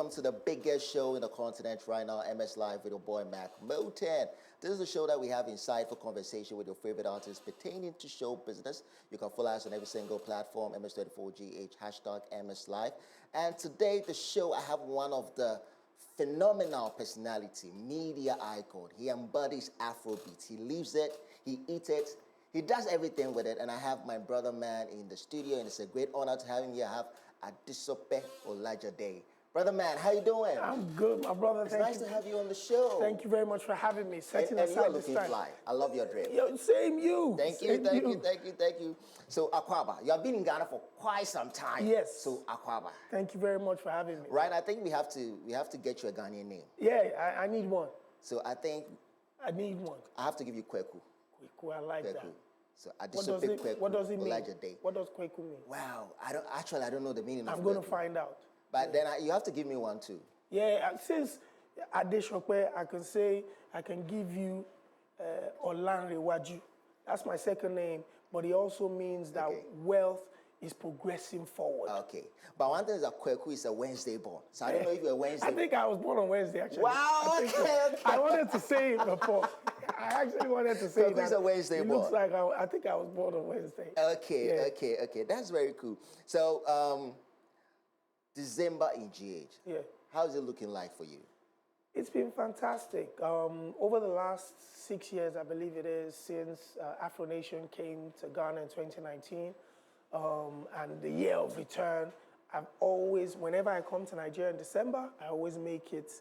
welcome to the biggest show in the continent right now, MS Live with your boy Mac Moten. This is the show that we have insightful conversation with your favorite artists pertaining to show business. You can follow us on every single platform, MS34GH, hashtag MS Live. And today, the show, I have one of the phenomenal personality, media icon. He embodies Afrobeat. He lives it, he eats it, he does everything with it. And I have my brother man in the studio, and it's a great honor to have him here. I have Adesope Olajide. Brother man, how you doing? I'm good, my brother. It's nice to have you on the show. Thank you very much for having me. Setting and aside you're this looking time. fly. I love your drip. Yo, same you. Thank you, thank you. So Akwaba, you have been in Ghana for quite some time. Yes. So Akwaba. Thank you very much for having me. Right, I think we have to get you a Ghanaian name. Yeah, I need one. So I think I need one. I have to give you Kweku. Kweku, I like that. So What does it mean? Olajide. What does Kweku mean? Wow, I don't know the meaning of I'm going to Kweku. find out. But then you have to give me one too. Yeah, since Adesope, I can give you Olanrewaju. That's my second name, but it also means that wealth is progressing forward. Okay. But one thing is that Kweku is a Wednesday born. So I don't know if you're a Wednesday. I think I was born on Wednesday, actually. Wow, okay. I wanted to say it before. I actually wanted to say Kweku is a Wednesday born. It looks like I think I was born on Wednesday. Okay, okay. That's very cool. So, December in GH. Yeah. How's it looking like for you? It's been fantastic. Over the last 6 years, I believe it is, since Afro Nation came to Ghana in 2019, and the year of return, I've always, whenever I come to Nigeria in December, I always make it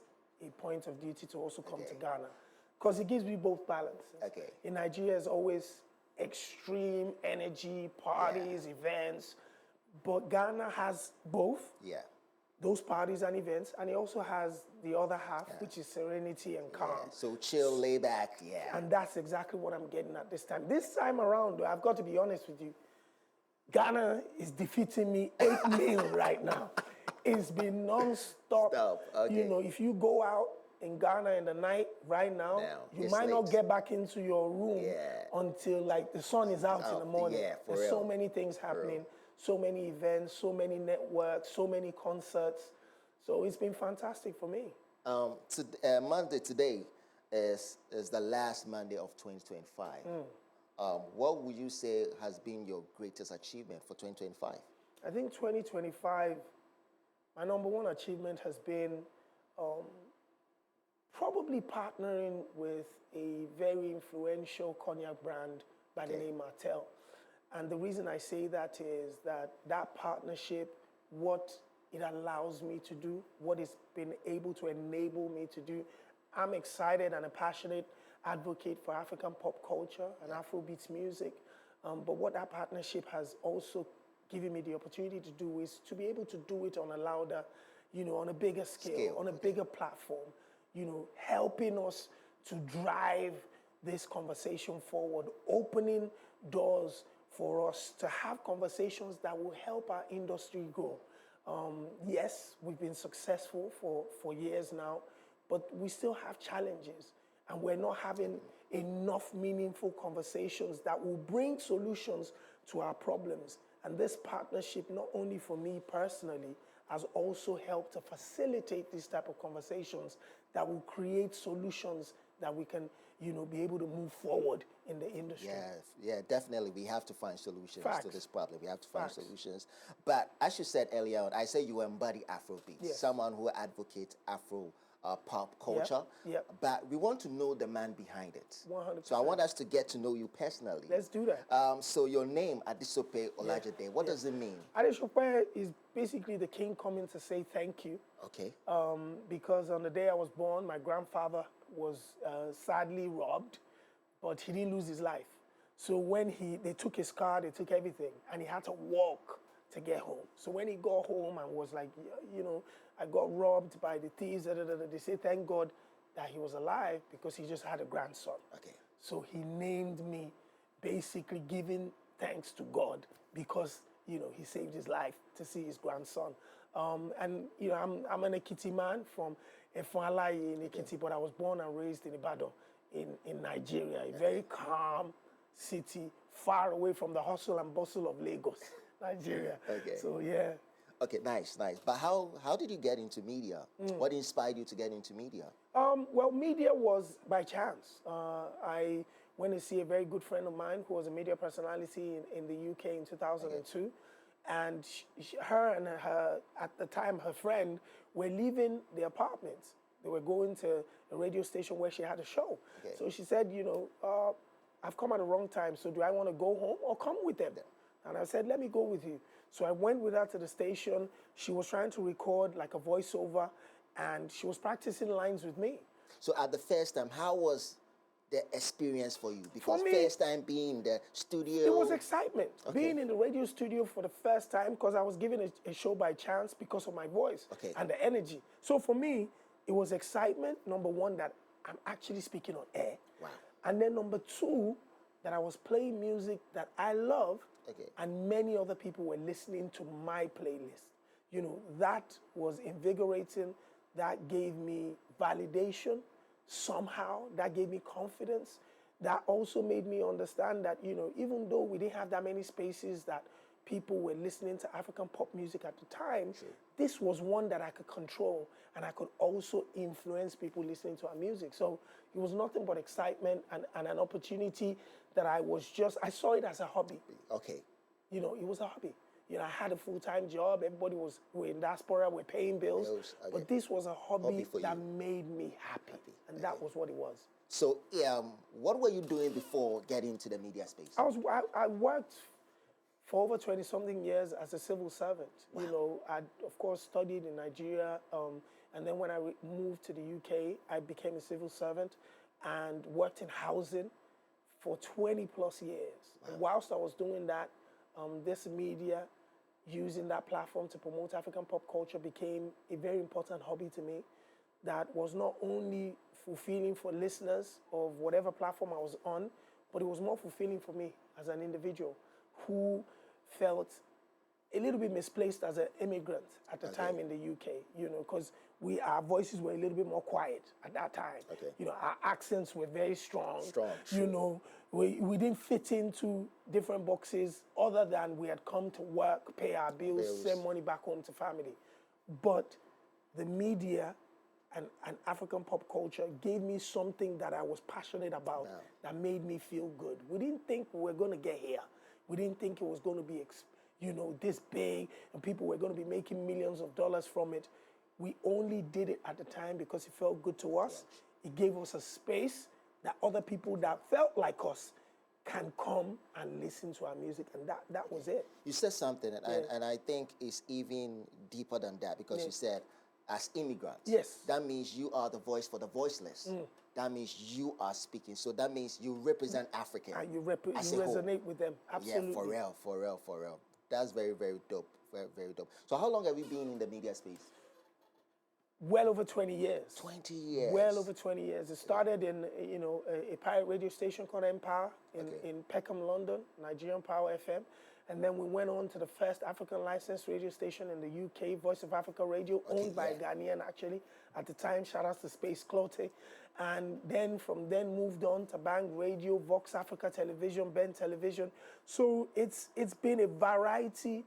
a point of duty to also come to Ghana, because it gives me both balances. Okay. In Nigeria, it's always extreme energy, parties, events, but Ghana has both. Yeah. Those parties and events, and it also has the other half, which is serenity and calm. Yeah. So chill, lay back, And that's exactly what I'm getting at this time. This time around, though, I've got to be honest with you, Ghana is defeating me 8-0 right now. It's been non-stop. Okay. You know, if you go out in Ghana in the night right now, you might not get back into your room until like the sun is out in the morning. Yeah, for There's real. so many things happening. So many events, so many networks, so many concerts. So it's been fantastic for me. Monday today is the last Monday of 2025. What would you say has been your greatest achievement for 2025? I think 2025, my number one achievement has been probably partnering with a very influential cognac brand by the name Martell. And the reason I say that is that partnership, what it allows me to do, what it's been able to enable me to do. I'm excited and a passionate advocate for African pop culture and Afrobeats music. But what that partnership has also given me the opportunity to do is to be able to do it on a louder, on a bigger scale. On a bigger platform, helping us to drive this conversation forward, opening doors for us to have conversations that will help our industry grow. Yes, we've been successful for years now, but we still have challenges, and we're not having enough meaningful conversations that will bring solutions to our problems. And this partnership, not only for me personally, has also helped to facilitate these type of conversations that will create solutions that we can, be able to move forward in the industry. Yeah, definitely. We have to find solutions to this problem. We have to find Facts. solutions. But as you said earlier on, I say you embody Afrobeat, someone who advocates Afro pop culture. But we want to know the man behind it. 100%. So I want us to get to know you personally. Let's do that. So your name, Adesope Olajide, what does it mean? Adesope is basically the king coming to say thank you. Okay. Because on the day I was born, my grandfather was sadly robbed, but he didn't lose his life. So when they took his car, they took everything, and he had to walk to get home. So when he got home and was like, I got robbed by the thieves, they say thank God that he was alive because he just had a grandson. Okay. So he named me, basically giving thanks to God because he saved his life to see his grandson. I'm an Ekiti man from Efualaye in Ekiti, but I was born and raised in Ibadan in Nigeria, a very calm city, far away from the hustle and bustle of Lagos, Nigeria. Okay. So yeah. Okay, nice, nice. But how did you get into media? What inspired you to get into media? Well, media was by chance. I went to see a very good friend of mine who was a media personality in the UK in 2002. And her and her, at the time, her friend, were leaving the apartments. They were going to a radio station where she had a show. Okay. So she said, I've come at the wrong time, so do I want to go home or come with them? And I said, let me go with you. So I went with her to the station. She was trying to record like a voiceover, and she was practicing lines with me. So at the first time, how was the experience for you? Because me, first time being in the studio. It was excitement. Being in the radio studio for the first time, because I was given a show by chance because of my voice and the energy. So for me, it was excitement, number one, that I'm actually speaking on air. Wow. And then number two, that I was playing music that I love, and many other people were listening to my playlist. That was invigorating. That gave me validation somehow. That gave me confidence. That also made me understand that, even though we didn't have that many spaces that people were listening to African pop music at the time, this was one that I could control, and I could also influence people listening to our music. So it was nothing but excitement and an opportunity that I saw it as a hobby. Okay. It was a hobby. I had a full-time job. Everybody we're in diaspora, we're paying bills. But this was a hobby that made me happy. And that was what it was. So what were you doing before getting into the media space? I worked for over 20-something years as a civil servant. Wow. I, of course, studied in Nigeria. And then when I moved to the UK, I became a civil servant and worked in housing for 20-plus years. Wow. And whilst I was doing that, this media, using that platform to promote African pop culture, became a very important hobby to me that was not only fulfilling for listeners of whatever platform I was on, but it was more fulfilling for me as an individual who felt a little bit misplaced as an immigrant at the time in the UK, because our voices were a little bit more quiet at that time. Our accents were very strong. We didn't fit into different boxes other than we had come to work, pay our bills, send money back home to family. But the media and African pop culture gave me something that I was passionate about that made me feel good. We didn't think we were going to get here. We didn't think it was going to be this big and people were going to be making millions of dollars from it. We only did it at the time because it felt good to us. It gave us a space that other people that felt like us can come and listen to our music, and that was it. You said something, and I think it's even deeper than that, because you said, as immigrants, that means you are the voice for the voiceless. That means you are speaking. So that means you represent Africa. And you resonate with them, absolutely. Yeah, for real. That's very, very dope, very, very dope. So how long have you been in the media space? Well over 20 years. 20 years. Well over 20 years. It started in, a pirate radio station called Empire in Peckham, London, Nigerian Power FM. And then we went on to the first African licensed radio station in the UK, Voice of Africa Radio, owned by a Ghanaian, actually. At the time, shout out to Space Clote. And then from then moved on to Bang Radio, Vox Africa Television, Ben Television. So it's been a variety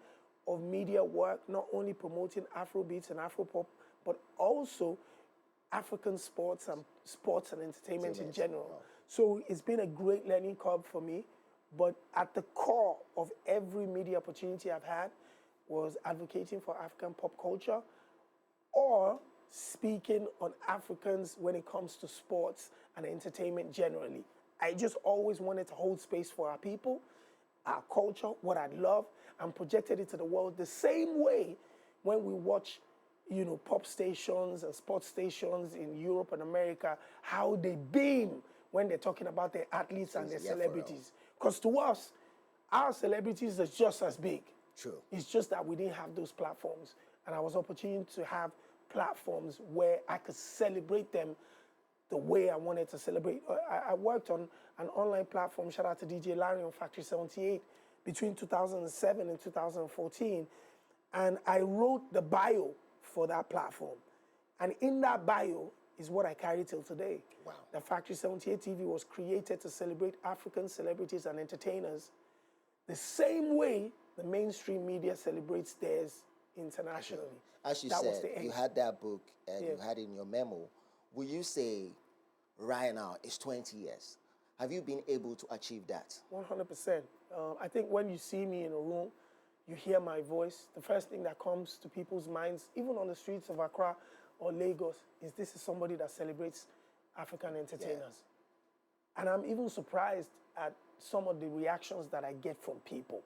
of media work, not only promoting Afrobeats and Afropop, but also African sports and entertainment in general. Wow. So it's been a great learning curve for me. But at the core of every media opportunity I've had was advocating for African pop culture or speaking on Africans when it comes to sports and entertainment generally. I just always wanted to hold space for our people, our culture, what I love, and projected it to the world the same way when we watch pop stations and sports stations in Europe and America, how they beam when they're talking about their athletes and their celebrities. Because to us, our celebrities are just as big. True. It's just that we didn't have those platforms. And I was opportunity to have platforms where I could celebrate them the way I wanted to celebrate. I worked on an online platform, shout out to DJ Larry on Factory 78, between 2007 and 2014. And I wrote the bio for that platform. And in that bio is what I carry till today. Wow. The Factory 78 TV was created to celebrate African celebrities and entertainers the same way the mainstream media celebrates theirs internationally. As you That was said, the aim. you had that book and Yeah. you had it in your memo. Will you say right now it's 20 years? Have you been able to achieve that? 100%. I think when you see me in a room, you hear my voice, the first thing that comes to people's minds, even on the streets of Accra or Lagos, is this is somebody that celebrates African entertainers. And I'm even surprised at some of the reactions that I get from people.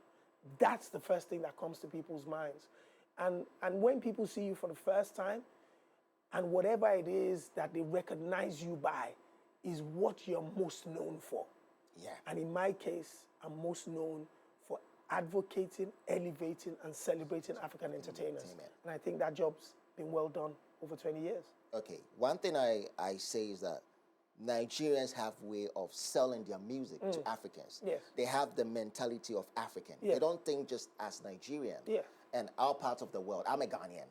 That's the first thing that comes to people's minds. And when people see you for the first time, and whatever it is that they recognize you by is what you're most known for. Yeah. And in my case, I'm most known for advocating, elevating, and celebrating African entertainers. And I think that job's been well done over 20 years. Okay. One thing I say is that Nigerians have a way of selling their music to Africans. Yes. They have the mentality of African. Yeah. They don't think just as Nigerian. Yeah. And our part of the world, I'm a Ghanaian.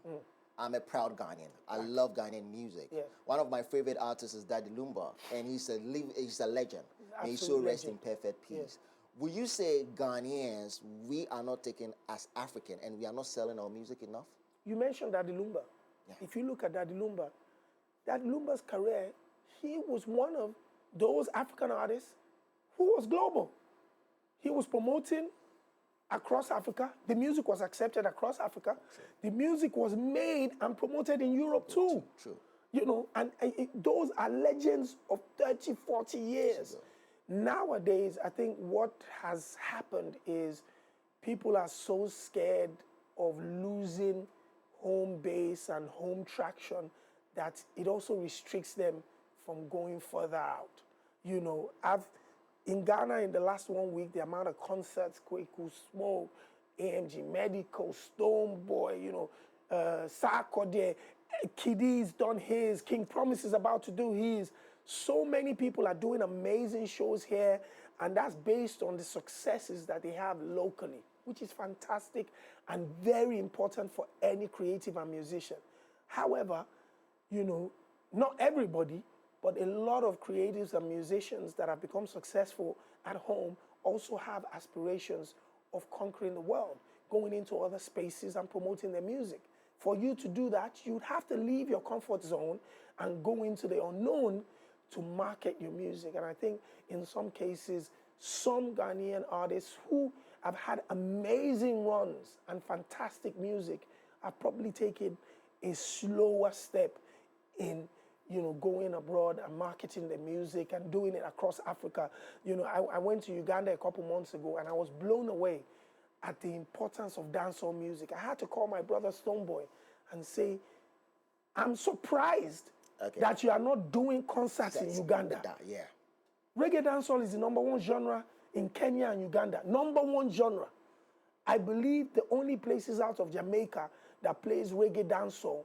I'm a proud Ghanaian. I love Ghanaian music. Yeah. One of my favorite artists is Daddy Lumba, and he's a legend. May he so Absolute rest in legend. perfect peace. Will you say Ghanaians, we are not taken as African and we are not selling our music enough? You mentioned Daddy Lumba. Yeah. If you look at Daddy Lumba's career, he was one of those African artists who was global. He was promoting across Africa. The music was accepted across Africa. True. The music was made and promoted in Europe too. True. You know, and those are legends of 30, 40 years. Nowadays, I think what has happened is people are so scared of losing home base and home traction that it also restricts them from going further out. You know, in Ghana in the last 1 week, the amount of concerts, Kweku Smoke, AMG Medical, Stonebwoy, you know, Sarkodie, Kiddy's done his, King Promise is about to do his. So many people are doing amazing shows here, and that's based on the successes that they have locally, which is fantastic and very important for any creative and musician. However, you know, not everybody, but a lot of creatives and musicians that have become successful at home also have aspirations of conquering the world, going into other spaces and promoting their music. For you to do that, you'd have to leave your comfort zone and go into the unknown to market your music. And I think in some cases, some Ghanaian artists who have had amazing runs and fantastic music have probably taken a slower step in, you know, going abroad and marketing the music and doing it across Africa. You know, I went to Uganda a couple months ago and I was blown away at the importance of dancehall music. I had to call my brother Stonebwoy and say, I'm surprised that you are not doing concerts in Uganda. Yeah. Reggae dancehall is the #1 genre in Kenya and Uganda. #1 genre. I believe the only places out of Jamaica that plays reggae dancehall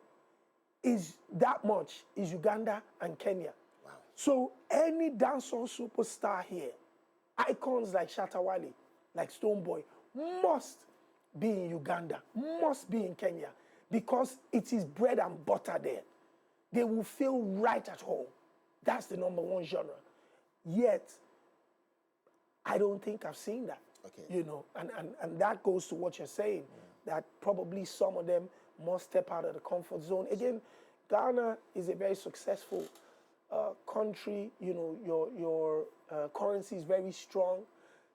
is that much is Uganda and Kenya. Wow. So any dancehall superstar here, icons like Shatta Wale, like Stonebwoy, must be in Uganda, must be in Kenya, because it is bread and butter there. They will feel right at home. That's the #1 genre. Yet, I don't think I've seen that. Okay. You know, and that goes to what you're saying, that probably some of them must step out of the comfort zone. Again, Ghana is a very successful country. You know, your currency is very strong.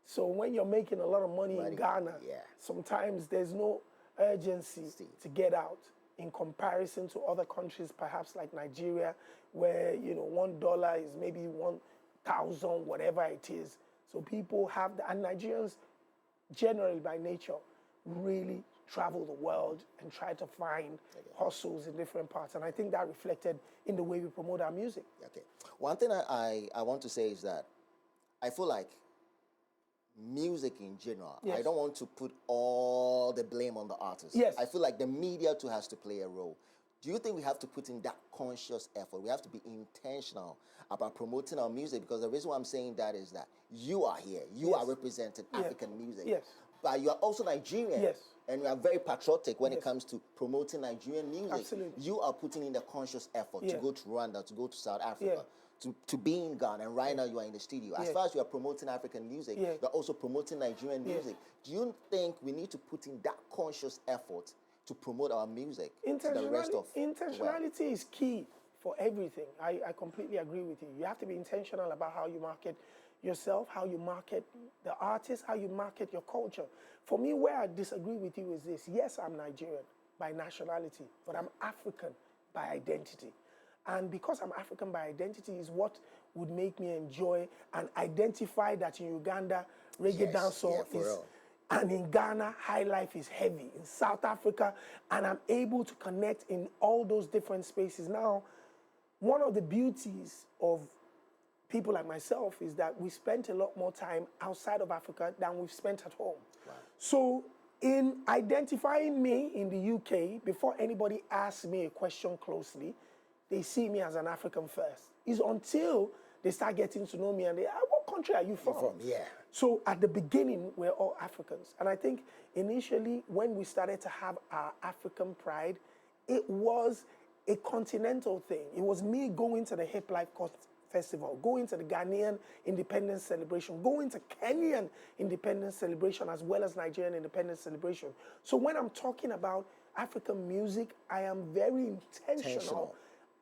So when you're making a lot of money in Ghana, sometimes there's no urgency to get out in comparison to other countries, perhaps like Nigeria, where, you know, $1 is maybe 1,000, whatever it is. So people have that, and Nigerians generally by nature really travel the world and try to find hustles in different parts. And I think that reflected in the way we promote our music. Okay. One thing I want to say is that I feel like music in general, I don't want to put all the blame on the artist. Yes. I feel like the media too has to play a role. Do you think we have to put in that conscious effort? We have to be intentional about promoting our music, because the reason why I'm saying that is that you are here. You are representing African music. Yes. But you are also Nigerian. Yes. And we are very patriotic when it comes to promoting Nigerian music. Absolutely. You are putting in the conscious effort to go to Rwanda, to go to South Africa, to be in Ghana, and right now you are in the studio. As far as you are promoting African music, you're also promoting Nigerian music. Do you think we need to put in that conscious effort to promote our music to the rest of Intentionality is key for everything. I completely agree with you. You have to be intentional about how you market yourself, how you market the artist, how you market your culture. For me, where I disagree with you is this. Yes, I'm Nigerian by nationality, but I'm African by identity. And because I'm African by identity is what would make me enjoy and identify that in Uganda, reggae dancehall is... real. And in Ghana, high life is heavy. In South Africa, and I'm able to connect in all those different spaces. Now, one of the beauties of people like myself is that we spent a lot more time outside of Africa than we've spent at home. Wow. So in identifying me in the UK, before anybody asks me a question closely, they see me as an African first. It's until they start getting to know me and they, what country are you from? Yeah. So at the beginning, we're all Africans. And I think initially when we started to have our African pride, it was a continental thing. It was me going to the Hip Life Festival, going to the Ghanaian Independence Celebration, going to Kenyan Independence Celebration, as well as Nigerian Independence Celebration. So when I'm talking about African music, I am very intentional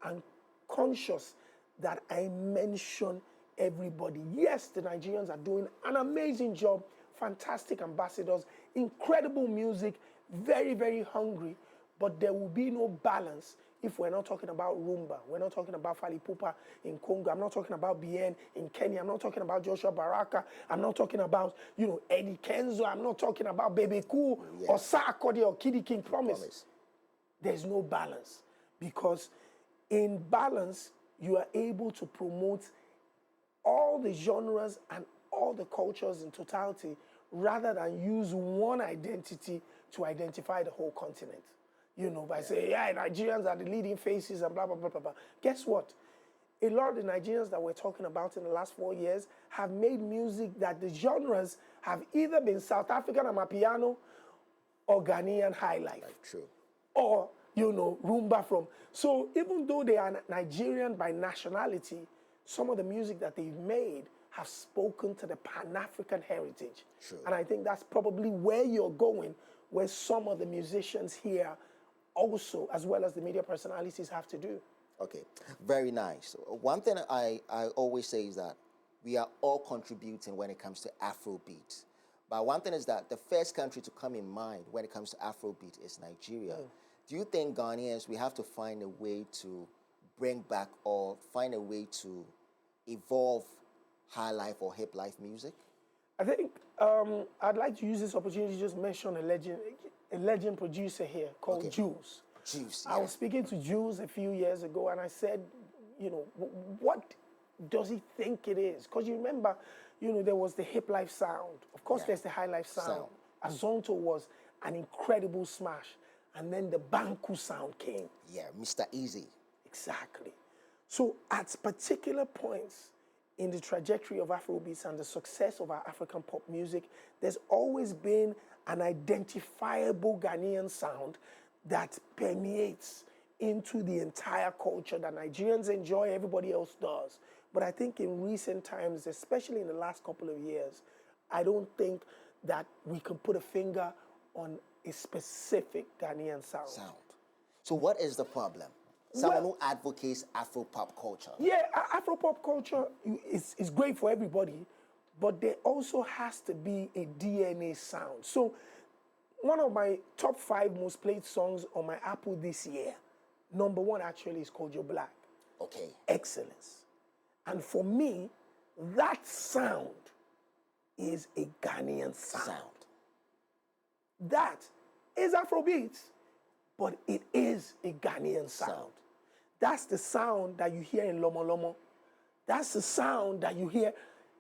and conscious that I mention everybody. Yes, the Nigerians are doing an amazing job, fantastic ambassadors, incredible music, very, very hungry, but there will be no balance if we're not talking about rumba, we're not talking about Fally Ipupa in Congo, I'm not talking about Bien in Kenya, I'm not talking about Joshua Baraka, I'm not talking about, Eddie Kenzo, I'm not talking about Bebe Cool or Sarkodie or Kiddy King Promise. There's no balance because in balance, you are able to promote all the genres and all the cultures in totality rather than use one identity to identify the whole continent. By saying, Nigerians are the leading faces and blah, blah, blah, blah, blah. Guess what? A lot of the Nigerians that we're talking about in the last 4 years have made music that the genres have either been South African Amapiano or Ghanaian high life. True. Or, rumba from. So even though they are Nigerian by nationality, some of the music that they've made have spoken to the Pan-African heritage. True. And I think that's probably where you're going, where some of the musicians here also, as well as the media personalities, have to do. Okay, very nice. One thing I always say is that we are all contributing when it comes to Afrobeat. But one thing is that the first country to come in mind when it comes to Afrobeat is Nigeria. Do you think Ghanaians, we have to find a way to bring back or find a way to evolve high life or hip life music? I think I'd like to use this opportunity to just mention a legend producer here called Jules. Juice. I was speaking to Jules a few years ago and I said, what does he think it is? Because you remember, there was the hip life sound. Of course, there's the high life sound. Azonto was an incredible smash. And then the Banku sound came. Yeah, Mr. Easy. Exactly. So at particular points in the trajectory of Afrobeats and the success of our African pop music, there's always been an identifiable Ghanaian sound that permeates into the entire culture that Nigerians enjoy, everybody else does. But I think in recent times, especially in the last couple of years, I don't think that we can put a finger on a specific Ghanaian sound. So what is the problem? Someone who advocates Afro-pop culture. Yeah, Afro-pop culture is great for everybody, but there also has to be a DNA sound. So one of my top 5 most played songs on my Apple this year, number 1 actually is called You're Black. Okay. Excellence. And for me, that sound is a Ghanaian sound. That is Afrobeats, but it is a Ghanaian sound. That's the sound that you hear in Lomo Lomo. That's the sound that you hear.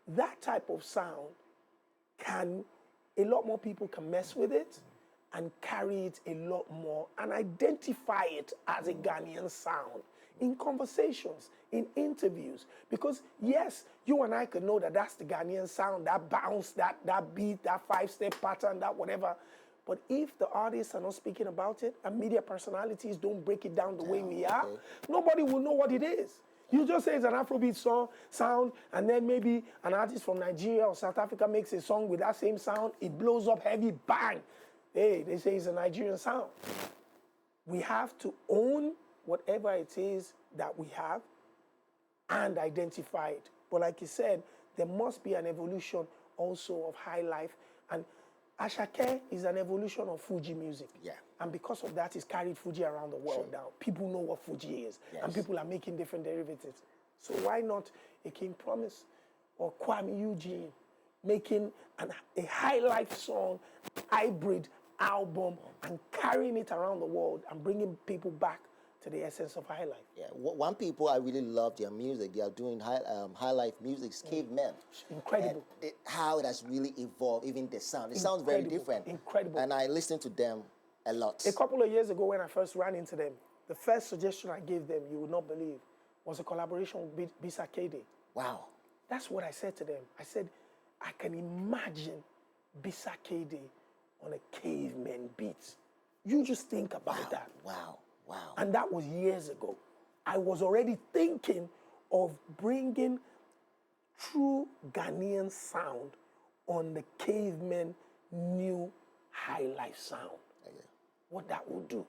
That type of sound a lot more people can mess with it and carry it a lot more and identify it as a Ghanaian sound in conversations, in interviews. Because yes, you and I could know that that's the Ghanaian sound, that bounce, that beat, that 5-step pattern, that whatever. But if the artists are not speaking about it and media personalities don't break it down the way we are, nobody will know what it is. You just say it's an Afrobeat sound, and then maybe an artist from Nigeria or South Africa makes a song with that same sound, it blows up heavy, bang. Hey, they say it's a Nigerian sound. We have to own whatever it is that we have and identify it. But like you said, there must be an evolution also of high life. And Ashake is an evolution of Fuji music. Yeah. And because of that, it's carried Fuji around the world now. People know what Fuji is. Yes. And people are making different derivatives. So why not a King Promise or Kwame Eugene making a high life song, hybrid album, and carrying it around the world and bringing people back to the essence of high life? Yeah, one people I really love their music. They are doing high life music. Cavemen. Incredible. And how it has really evolved, even the sound. It sounds very different. Incredible. And I listen to them a lot. A couple of years ago, when I first ran into them, the first suggestion I gave them, you would not believe, was a collaboration with Sarkodie. Wow. That's what I said to them. I said, I can imagine Sarkodie on a caveman beat. You just think about that. Wow. Wow. And that was years ago. I was already thinking of bringing true Ghanaian sound on the caveman new high life sound. Okay. What that will do.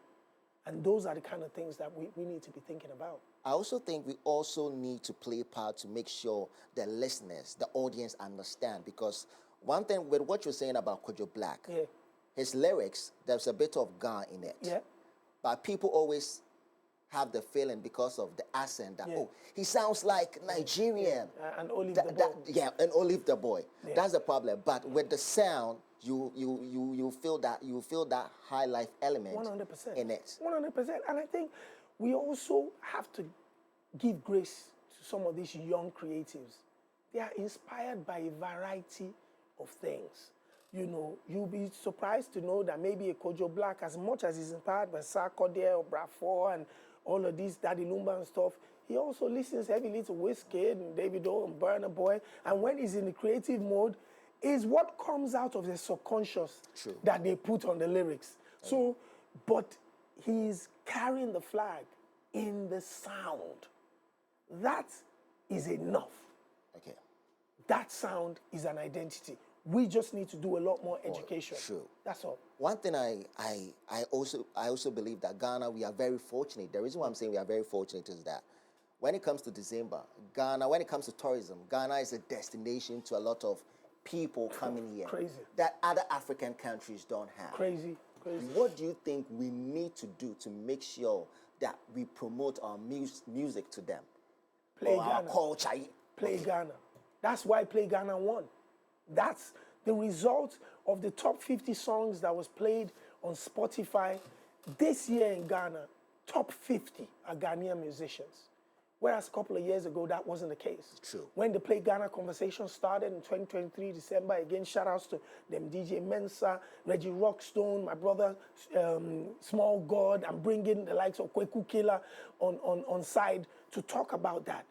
And those are the kind of things that we need to be thinking about. I also think we also need to play a part to make sure the listeners, the audience understand. Because one thing with what you're saying about Kojo Black, Yeah. his lyrics, there's a bit of Ga in it. Yeah. But people always have the feeling because of the accent that, Yeah. oh, he sounds like Nigerian. And Olive the Boy. And Olive the Boy. Yeah. That's the problem. But with the sound, you feel that high life element 100%. in it. 100%. And I think we also have to give grace to some of these young creatives. They are inspired by a variety of things. You know, you'll be surprised to know that maybe a Kojo Black, as much as he's inspired by Sarkodie or Braford and all of these Daddy Lumba and stuff, he also listens heavily to Wizkid and Davido and Burna Boy. And when he's in the creative mode, is what comes out of the subconscious True. that they put on the lyrics. So, but he's carrying the flag in the sound. That is enough. Okay. That sound is an identity. We just need to do a lot more education. True. That's all. One thing I also believe that Ghana, we are very fortunate. The reason why I'm saying we are very fortunate is that when it comes to December, Ghana, when it comes to tourism, Ghana is a destination to a lot of people coming here. Crazy. That other African countries don't have. Crazy. What do you think we need to do to make sure that we promote our music to them? Play or our Ghana. culture? Play Ghana. That's why Play Ghana won. That's the result of the top 50 songs that was played on Spotify this year in Ghana. Top 50 are Ghanaian musicians. Whereas a couple of years ago, that wasn't the case. True. When the Play Ghana conversation started in 2023, December, again, shout outs to them DJ Mensa, Reggie Rockstone, my brother, Small God. I'm bringing the likes of Kweku Killer on side to talk about that.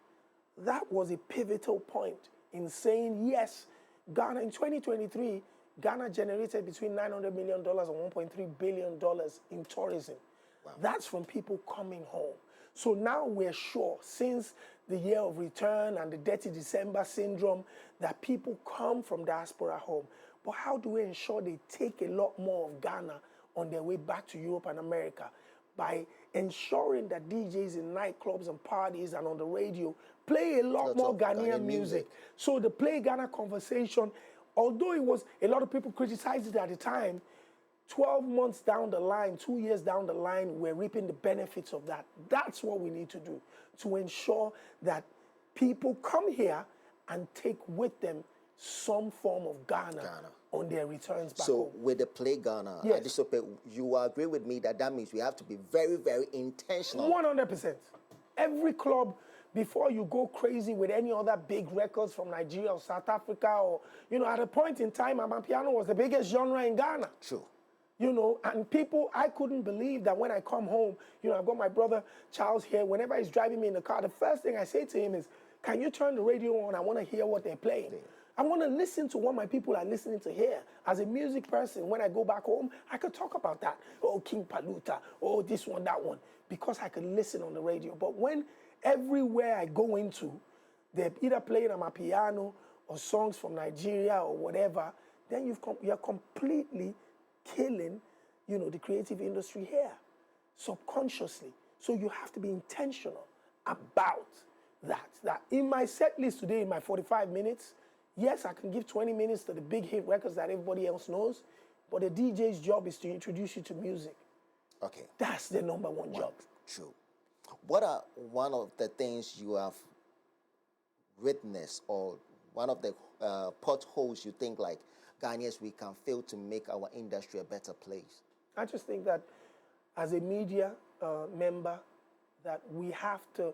That was a pivotal point in saying, yes, Ghana in 2023, Ghana generated between $900 million and $1.3 billion in tourism. Wow. That's from people coming home. So now we're sure, since the year of return and the Dirty December syndrome, that people come from diaspora home. But how do we ensure they take a lot more of Ghana on their way back to Europe and America? By ensuring that DJs in nightclubs and parties and on the radio play a lot more Ghanaian music. So the Play Ghana conversation, although it was, a lot of people criticized it at the time, 12 months down the line, 2 years down the line, we're reaping the benefits of that. That's what we need to do to ensure that people come here and take with them some form of Ghana. On their returns back home. So with the Play Ghana, yes. Adesope, you agree with me that means we have to be very, very intentional. 100%. Every club, before you go crazy with any other big records from Nigeria or South Africa, or, you know, at a point in time, Amapiano was the biggest genre in Ghana. True. You know, and people, I couldn't believe that when I come home, you know, I've got my brother Charles here. Whenever he's driving me in the car, the first thing I say to him is, can you turn the radio on? I want to hear what they're playing. Yeah. I want to listen to what my people are listening to here. As a music person, when I go back home, I could talk about that. Oh, King Paluta. Oh, this one, that one. Because I could listen on the radio. But when everywhere I go into, they're either playing on my piano or songs from Nigeria or whatever, then you're completely killing, you know, the creative industry here. subconsciously. So you have to be intentional about that. That in my set list today, in my 45 minutes, yes, I can give 20 minutes to the big hit records that everybody else knows, but the DJ's job is to introduce you to music. Okay. That's the number one job. True. What are one of the things you have witnessed, or one of the potholes you think like Ghanaians we can fail to make our industry a better place? I just think that as a media member, that we have to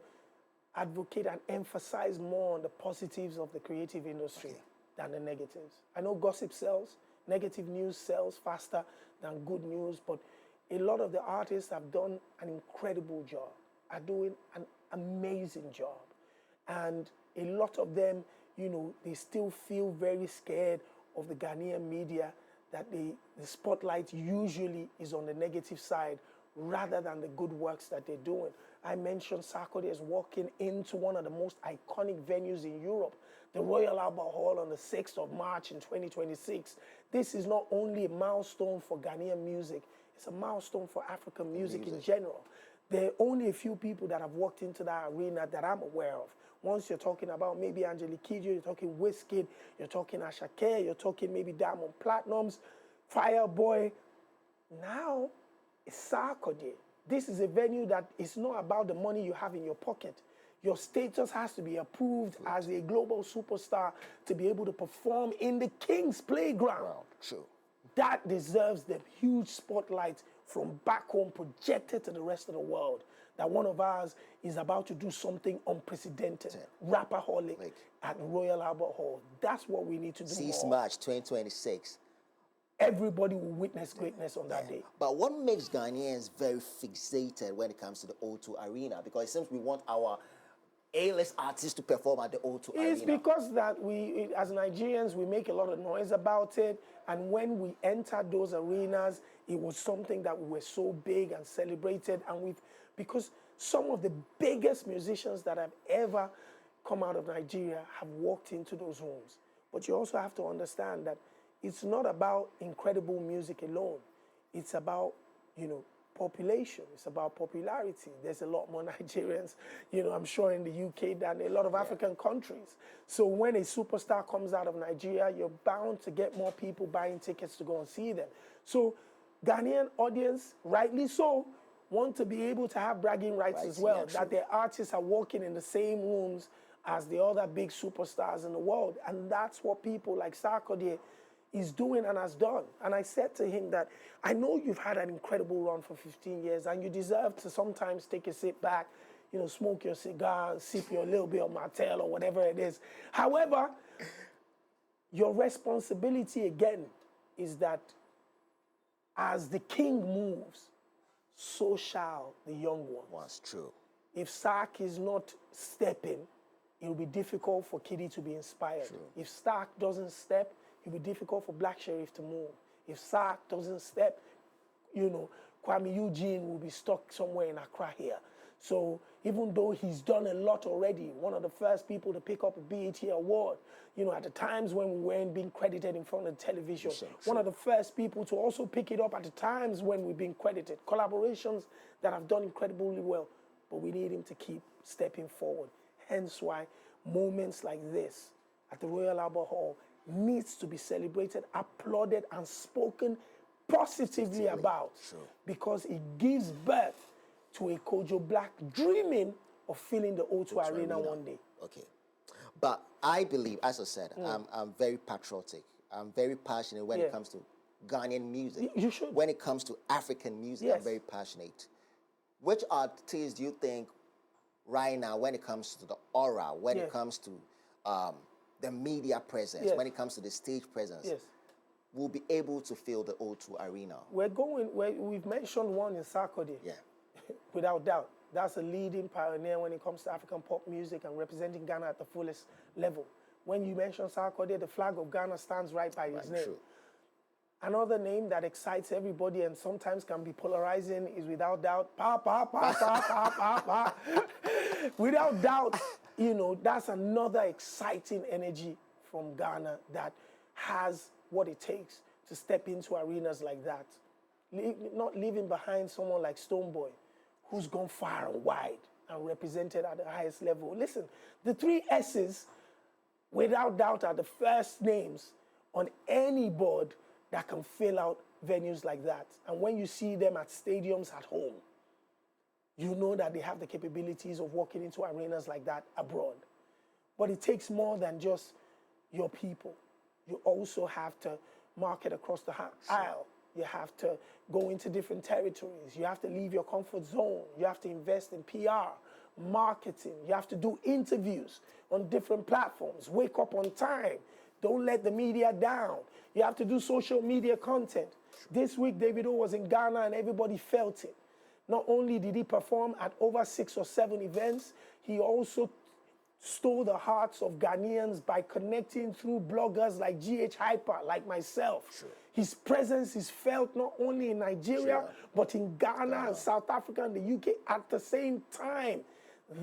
advocate and emphasize more on the positives of the creative industry than the negatives. I know gossip sells, negative news sells faster than good news, but a lot of the artists have done an incredible job, are doing an amazing job. And a lot of them, you know, they still feel very scared of the Ghanaian media, that the spotlight usually is on the negative side rather than the good works that they're doing. I mentioned Sarkodie is walking into one of the most iconic venues in Europe, the Royal Albert Hall, on the 6th of March in 2026. This is not only a milestone for Ghanaian music, it's a milestone for African music in general. There are only a few people that have walked into that arena that I'm aware of. Once you're talking about maybe Angelique Kidjo, you're talking Wizkid, you're talking Ashake, you're talking maybe Diamond Platnumz, Fireboy. Now it's Sarkodie. This is a venue that is not about the money you have in your pocket. Your status has to be approved as a global superstar to be able to perform in the King's Playground. True. That deserves the huge spotlight from back home projected to the rest of the world. That one of ours is about to do something unprecedented. Rapperholic at Royal Albert Hall. That's what we need to do 6 more. March 2026. Everybody will witness greatness on that day. But what makes Ghanaians very fixated when it comes to the O2 Arena? Because it seems we want our A-list artists to perform at the O2 Arena. It's because that we, as Nigerians, we make a lot of noise about it. And when we entered those arenas, it was something that we were so big and celebrated. And because some of the biggest musicians that have ever come out of Nigeria have walked into those rooms. But you also have to understand that it's not about incredible music alone. It's about, you know, population. It's about popularity. There's a lot more Nigerians, you know, I'm sure in the UK than a lot of African countries. So when a superstar comes out of Nigeria, you're bound to get more people buying tickets to go and see them. So Ghanaian audience, rightly so, want to be able to have bragging rights as well, that their artists are walking in the same rooms as the other big superstars in the world. And that's what people like Sarkodie is doing and has done. And I said to him that, I know you've had an incredible run for 15 years and you deserve to sometimes take a sit back, you know, smoke your cigar and sip your little bit of Martell or whatever it is. However, your responsibility again is that as the king moves, so shall the young ones. That's true. If Sark is not stepping, it will be difficult for Kiddy to be inspired. True. If Sark doesn't step, it will be difficult for Black Sheriff to move. If Sark doesn't step, you know, Kwame Eugene will be stuck somewhere in Accra here. So even though he's done a lot already, one of the first people to pick up a BET award, you know, at the times when we weren't being credited in front of the television, one of the first people to also pick it up at the times when we've been credited. Collaborations that have done incredibly well, but we need him to keep stepping forward. Hence why moments like this at the Royal Albert Hall needs to be celebrated, applauded, and spoken positively about, because it gives birth to a Kojo Black dreaming of filling the O2 Arena one day. Okay. But I believe, as I said, I'm very patriotic. I'm very passionate when it comes to Ghanaian music. You should. When it comes to African music, I'm very passionate. Which artists do you think right now, when it comes to the aura, when it comes to the media presence, when it comes to the stage presence, will be able to fill the O2 Arena? We've mentioned one in Sarkodie. Yeah. Without doubt. That's a leading pioneer when it comes to African pop music and representing Ghana at the fullest level. When you mention Sarkodie, the flag of Ghana stands right by his name. True. Another name that excites everybody and sometimes can be polarizing is without doubt, Pa, Pa, Pa, Pa, Pa, Pa, Pa. Without doubt, you know, that's another exciting energy from Ghana that has what it takes to step into arenas like that. not leaving behind someone like Stoneboy, who's gone far and wide and represented at the highest level. Listen, the three S's, without doubt, are the first names on any board that can fill out venues like that. And when you see them at stadiums at home, you know that they have the capabilities of walking into arenas like that abroad. But it takes more than just your people. You also have to market across the aisle. You have to go into different territories. You have to leave your comfort zone. You have to invest in PR, marketing. You have to do interviews on different platforms. Wake up on time. Don't let the media down. You have to do social media content. This week, Davido was in Ghana and everybody felt it. Not only did he perform at over 6 or 7 events, he also stole the hearts of Ghanaians by connecting through bloggers like GH Hyper, like myself. Sure. His presence is felt not only in Nigeria, but in Ghana and South Africa and the UK at the same time.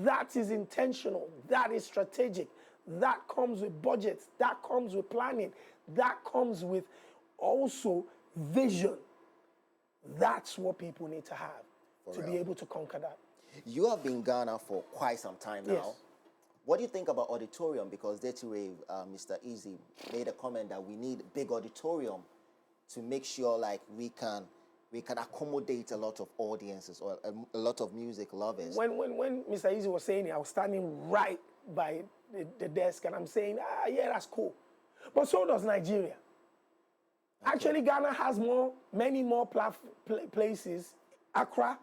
That is intentional. That is strategic. That comes with budgets. That comes with planning. That comes with also vision. That's what people need to have to be able to conquer that. You have been in Ghana for quite some time now. Yes. What do you think about auditorium? Because Dirty Rave, Mr. Easy, made a comment that we need big auditorium to make sure like we can accommodate a lot of audiences or a lot of music lovers. When Mr. Easy was saying it, I was standing right by the desk and I'm saying, yeah, that's cool. But so does Nigeria. Okay. Actually, Ghana has many more places, Accra,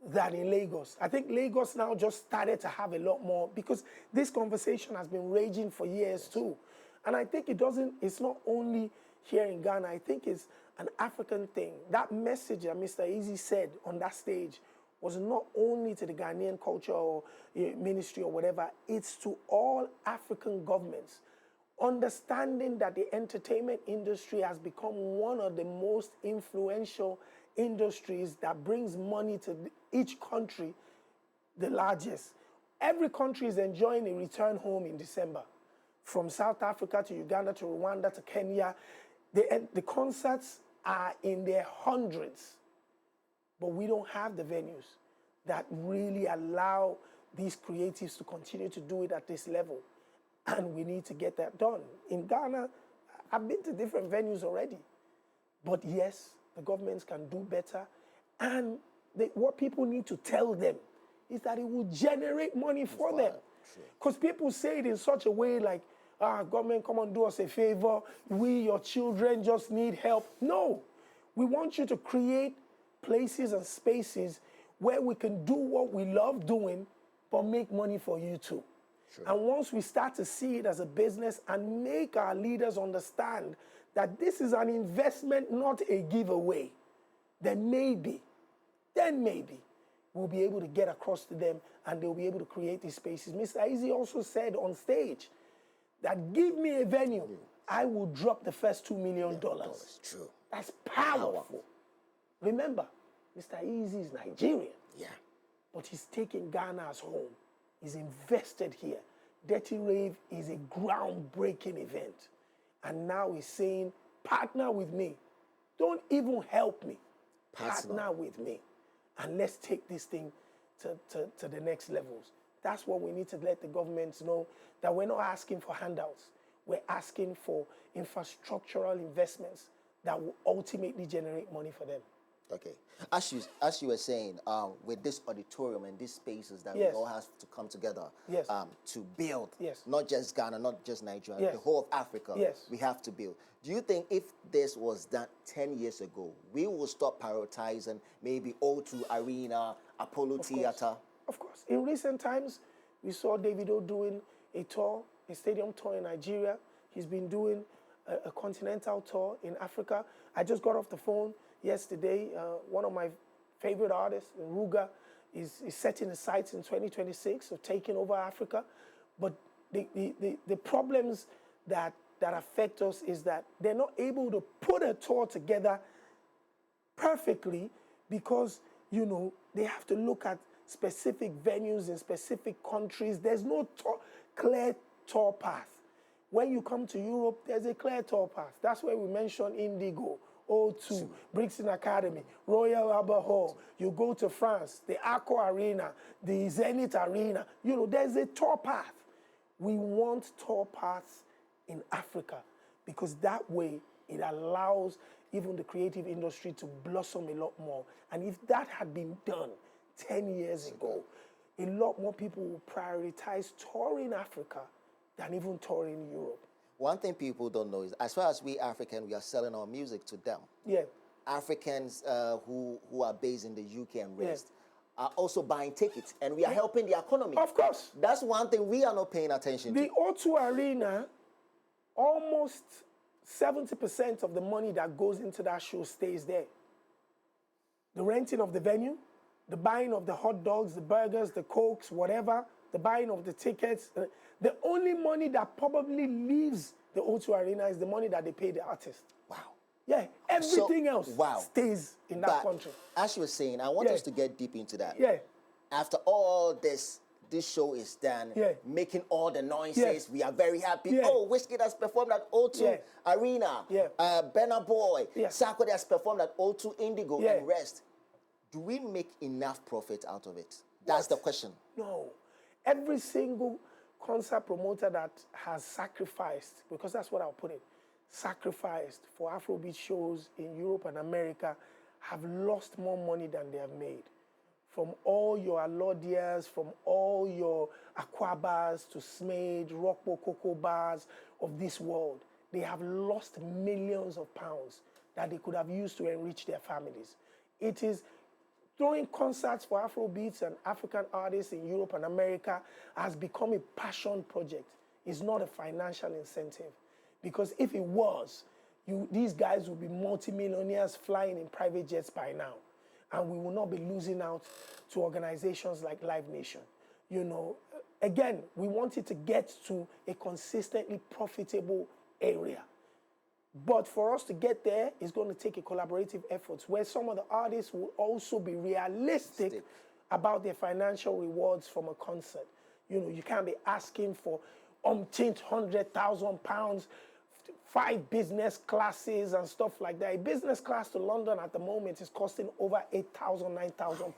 than in Lagos. I think Lagos now just started to have a lot more because this conversation has been raging for years too. And I think it's not only here in Ghana, I think it's an African thing. That message that Mr. Easy said on that stage was not only to the Ghanaian culture or ministry or whatever, it's to all African governments. Understanding that the entertainment industry has become one of the most influential industries that brings money to each country, the largest. Every country is enjoying a return home in December. From South Africa to Uganda to Rwanda to Kenya, the concerts are in their hundreds. But we don't have the venues that really allow these creatives to continue to do it at this level. And we need to get that done. In Ghana, I've been to different venues already. But yes, the governments can do better. And what people need to tell them is that it will generate money for them. Because people say it in such a way like, government, come and do us a favor. We, your children, just need help. No, we want you to create places and spaces where we can do what we love doing, but make money for you too. Sure. And once we start to see it as a business and make our leaders understand that this is an investment, not a giveaway, then maybe we'll be able to get across to them and they'll be able to create these spaces. Mr. Easy also said on stage that give me a venue, I will drop the first $2 million. True. That's powerful. Remember, Mr. Easy is Nigerian. Yeah. But he's taken Ghana as home. He's invested here. Dirty Rave is a groundbreaking event. And now he's saying, partner with me. Don't even help me. Partner with me. And let's take this thing to the next levels. That's what we need to let the governments know, that we're not asking for handouts. We're asking for infrastructural investments that will ultimately generate money for them. Okay. As you were saying, with this auditorium and these spaces that we all have to come together to build, not just Ghana, not just Nigeria, the whole of Africa, we have to build. Do you think if this was done 10 years ago, we will stop prioritizing maybe O2 Arena, Apollo Theater? Of course. In recent times, we saw Davido doing a tour, a stadium tour in Nigeria. He's been doing a continental tour in Africa. I just got off the phone yesterday. One of my favorite artists, Ruga, is setting the sights in 2026 of taking over Africa. But the problems that affect us is that they're not able to put a tour together perfectly because, they have to look at specific venues in specific countries. There's no clear tour path. When you come to Europe, there's a clear tour path. That's where we mentioned Indigo O2, Brixton Academy, Royal Albert Hall. You go to France, the Accor Arena, the Zenith Arena. You know, there's a tour path. We want tour paths in Africa because that way it allows even the creative industry to blossom a lot more. And if that had been done 10 years ago, a lot more people will prioritize touring Africa than even touring Europe. One thing people don't know is, as far as we African, we are selling our music to them. Yeah. Africans who are based in the UK and rest are also buying tickets, and we are helping the economy. Of course. That's one thing we are not paying attention to. The O2 Arena, almost 70% of the money that goes into that show stays there. The renting of the venue, the buying of the hot dogs, the burgers, the cokes, whatever, the buying of the tickets. The only money that probably leaves the O2 Arena is the money that they pay the artist. Wow. Yeah, everything else stays in that country. As you were saying, I want us to get deep into that. Yeah. After all this show is done, making all the noises, we are very happy. Oh, Whiskey has performed at O2 Arena. Burna Boy, Sarkodie has performed at O2 Indigo and rest. Do we make enough profit out of it? That's the question. No. Every single concert promoter that has sacrificed, because that's what I'll put it, sacrificed for Afrobeat shows in Europe and America have lost more money than they have made. From all your Alodias, from all your Aquabars to Smade, Rockpo Cocoa Bars of this world, they have lost millions of pounds that they could have used to enrich their families. It is throwing concerts for Afrobeats and African artists in Europe and America has become a passion project. It's not a financial incentive. Because if it was, these guys would be multimillionaires flying in private jets by now. And we will not be losing out to organizations like Live Nation. You know, again, we want it to get to a consistently profitable area. But for us to get there, it's going to take a collaborative effort where some of the artists will also be realistic about their financial rewards from a concert. You know, you can't be asking for umpteenth £100,000, 5 business classes and stuff like that. A business class to London at the moment is costing over £8,000, £9,000.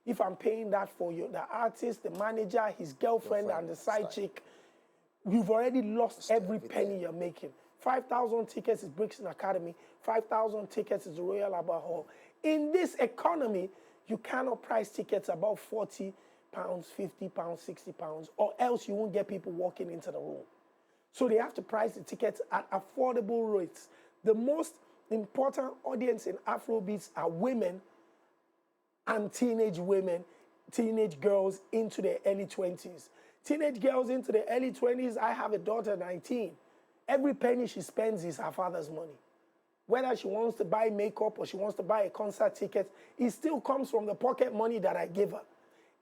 If I'm paying that for you, the artist, the manager, his girlfriend, and the side chick, you've already lost every penny you're making. 5,000 tickets is Brixton Academy. 5,000 tickets is the Royal Albert Hall. In this economy, you cannot price tickets above £40, £50, £60, or else you won't get people walking into the room. So they have to price the tickets at affordable rates. The most important audience in Afrobeats are women and teenage women, teenage girls into their early 20s. Teenage girls into their early 20s, I have a daughter, 19. Every penny she spends is her father's money. Whether she wants to buy makeup or she wants to buy a concert ticket, it still comes from the pocket money that I give her.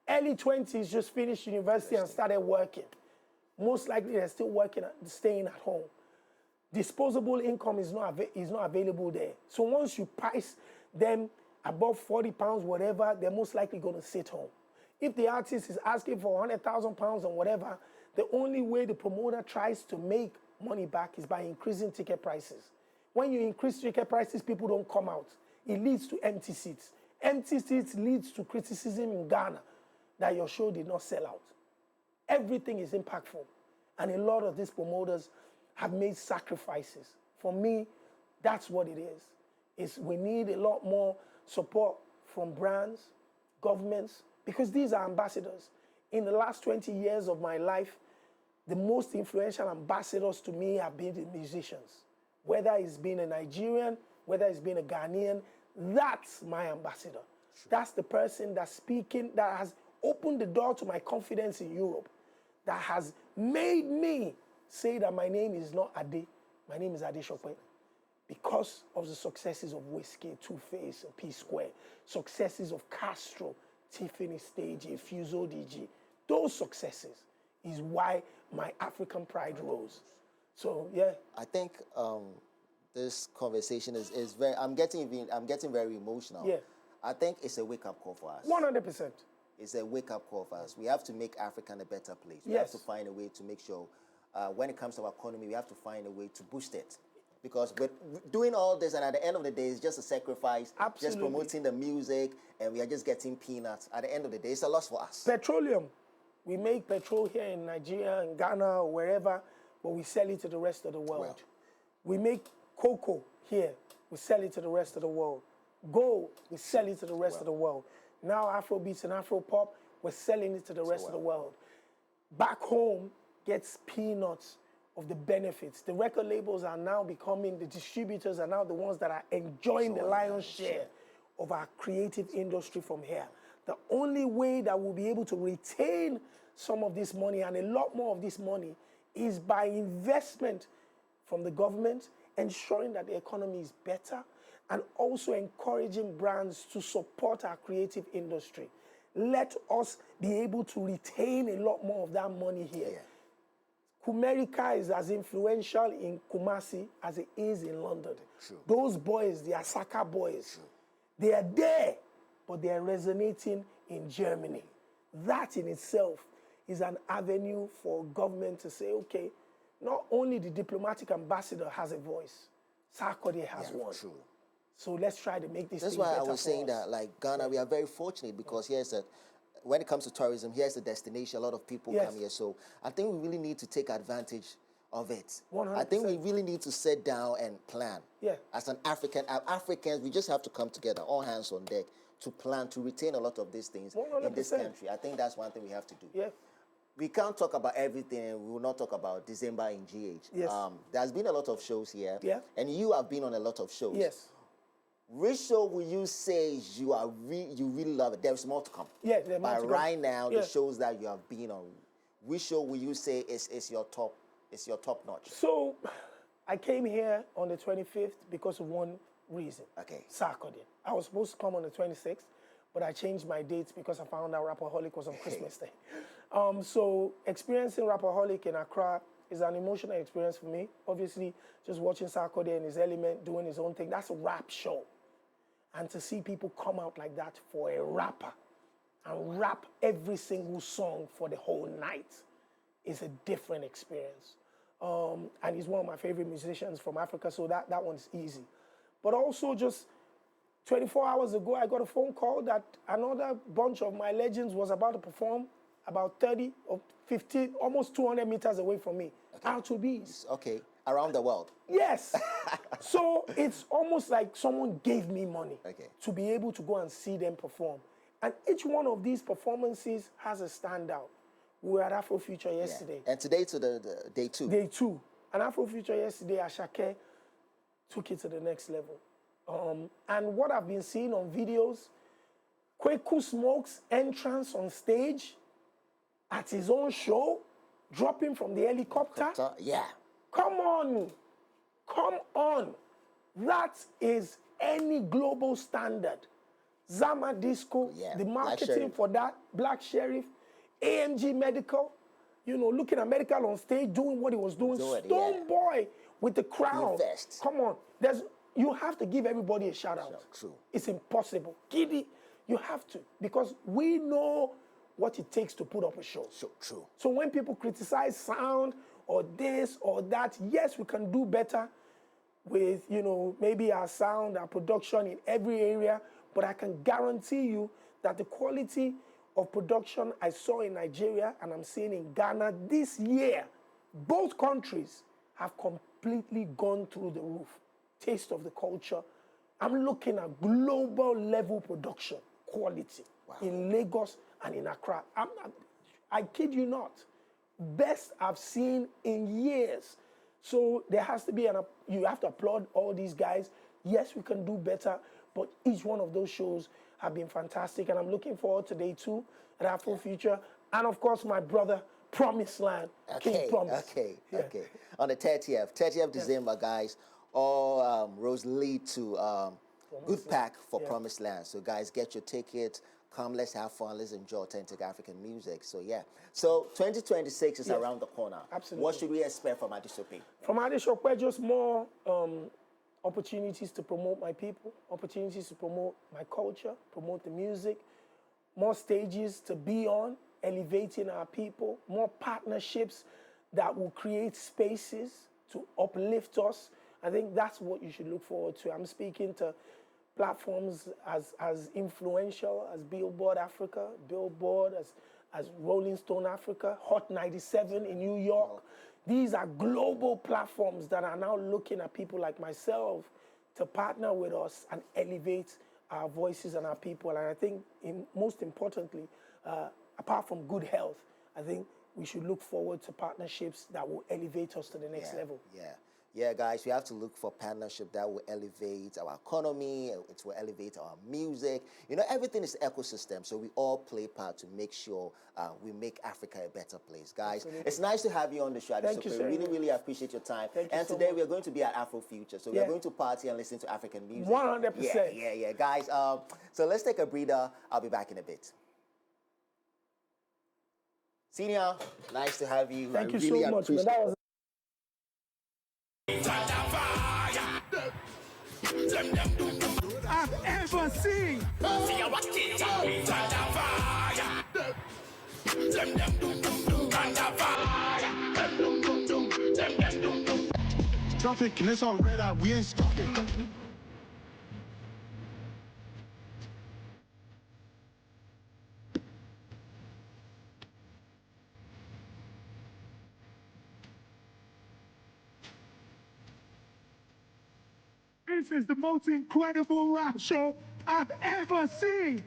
Early 20s, just finished university and started working. Most likely they're still working, staying at home. Disposable income is not available there. So once you price them above £40, whatever, they're most likely going to sit home. If the artist is asking for £100,000 or whatever, the only way the promoter tries to make money back is by increasing ticket prices. When you increase ticket prices, people don't come out. It leads to empty seats. Empty seats leads to criticism in Ghana that your show did not sell out. Everything is impactful. And a lot of these promoters have made sacrifices. For me, that's what it is. We need a lot more support from brands, governments, because these are ambassadors. In the last 20 years of my life, the most influential ambassadors to me have been the musicians. Whether it's been a Nigerian, whether it's been a Ghanaian, that's my ambassador. Sure. That's the person that's speaking, that has opened the door to my confidence in Europe, that has made me say that my name is not Ade, my name is Adesope. Because of the successes of Whiskey, Two-Face, and P-Square, successes of Castro, Tiffany Stage, Fuso DG, those successes is why my African pride rose. So yeah, I think this conversation is very. I'm getting very emotional. Yeah, I think it's a wake-up call for us. 100%. It's a wake-up call for us. We have to make Africa a better place. We have to find a way to make sure when it comes to our economy, we have to find a way to boost it. Because we're doing all this, and at the end of the day, it's just a sacrifice. Absolutely. Just promoting the music, and we are just getting peanuts. At the end of the day, it's a loss for us. Petroleum. We make petrol here in Nigeria, in Ghana, or wherever, but we sell it to the rest of the world. Well. We make cocoa here. We sell it to the rest of the world. Gold, we sell it to the rest of the world. Now Afrobeats and Afropop, we're selling it to the rest of the world. Back home gets peanuts of the benefits. The record labels are now becoming, the distributors are now the ones that are enjoying the lion's share of our creative industry from here. The only way that we'll be able to retain some of this money and a lot more of this money is by investment from the government, ensuring that the economy is better, and also encouraging brands to support our creative industry. Let us be able to retain a lot more of that money here. Yeah. Kumerica is as influential in Kumasi as it is in London. True. Those boys, the Asaka boys, they are there, but they are resonating in Germany. That in itself is an avenue for government to say, okay, not only the diplomatic ambassador has a voice, Sarkodie has one. True. So let's try to make this That's thing why better I was for saying us. that, like Ghana, we are very fortunate because when it comes to tourism, here's a destination. A lot of people come here. So I think we really need to take advantage of it. 100%. I think we really need to sit down and plan. Yeah. As an Africans, we just have to come together, all hands on deck, to plan, to retain a lot of these things 100%. in this country. I think that's one thing we have to do. Yeah. We can't talk about everything, and we will not talk about December in GH. Yes. There's been a lot of shows here. Yeah. And you have been on a lot of shows. Yes. Which show will you say you really love it? There's more to come. Yeah, there's more But to come. right now, Yeah. the shows that you have been on, which show will you say is your top notch? So I came here on the 25th because of one reason. Okay. Sarkodie. I was supposed to come on the 26th, but I changed my dates because I found out Rapaholic was on Christmas Day. So experiencing Rapaholic in Accra is an emotional experience for me. Obviously, just watching Sarkodie in his element, doing his own thing, that's a rap show. And to see people come out like that for a rapper and rap every single song for the whole night is a different experience. And he's one of my favorite musicians from Africa, so that one's easy. But also just 24 hours ago, I got a phone call that another bunch of my legends was about to perform about 30 or 50, almost 200 meters away from me. R2Bs. Okay, around the world. Yes. So it's almost like someone gave me money to be able to go and see them perform. And each one of these performances has a standout. We were at Afrofuture yesterday. Yeah. And today to the day two. Day two. And Afrofuture yesterday, Ashake took it to the next level. And what I've been seeing on videos, Kweku Smoke's entrance on stage at his own show, dropping from the helicopter. Yeah. Come on. Come on. That is any global standard. Zama Disco, the marketing for that, Black Sheriff, AMG Medical, looking at Medical on stage, doing what he was doing. Stone Boy with the crown. Come on. You have to give everybody a shout out. True. It's impossible. Giddy, you have to, because we know what it takes to put up a show. So true. So when people criticize sound or this or that, yes, we can do better with, maybe our sound, our production in every area, but I can guarantee you that the quality of production I saw in Nigeria and I'm seeing in Ghana this year, both countries have completely gone through the roof. Taste of the culture. I'm looking at global level production quality in Lagos and in Accra. I kid you not. Best I've seen in years. So there has to be you have to applaud all these guys. Yes, we can do better, but each one of those shows have been fantastic, and I'm looking forward to day two at Afrofuture, and of course my brother, Promised Land, King Promise. Okay. On the 30th December, guys, all roads lead to Good Pack for Promised Land. So guys, get your tickets. Come, let's have fun. Let's enjoy authentic African music. So yeah. So 2026 is around the corner. Absolutely. What should we expect from Adesope? From Adesope, just more opportunities to promote my people, opportunities to promote my culture, promote the music, more stages to be on, elevating our people, more partnerships that will create spaces to uplift us I think that's what you should look forward to. I'm speaking to platforms as influential as Billboard Africa, Billboard, as Rolling Stone Africa, Hot 97 in New York. These are global platforms that are now looking at people like myself to partner with us and elevate our voices and our people. And I think, most importantly, apart from good health, I think we should look forward to partnerships that will elevate us to the next level. Yeah, guys, we have to look for partnership that will elevate our economy, it will elevate our music. You know, everything is ecosystem, so we all play part to make sure we make Africa a better place. Guys, Absolutely. It's nice to have you on the show. Thank you, sir. Really appreciate your time. Thank you and so today much. we are going to be at Afro Future, so we are going to party and listen to African music. 100%. Yeah, guys. So let's take a breather. I'll be back in a bit. Senior, nice to have you. Thank you really so much, man. That was I've ever seen. Traffic and it's on red eye, we ain't stopping. This is the most incredible rap show I've ever seen.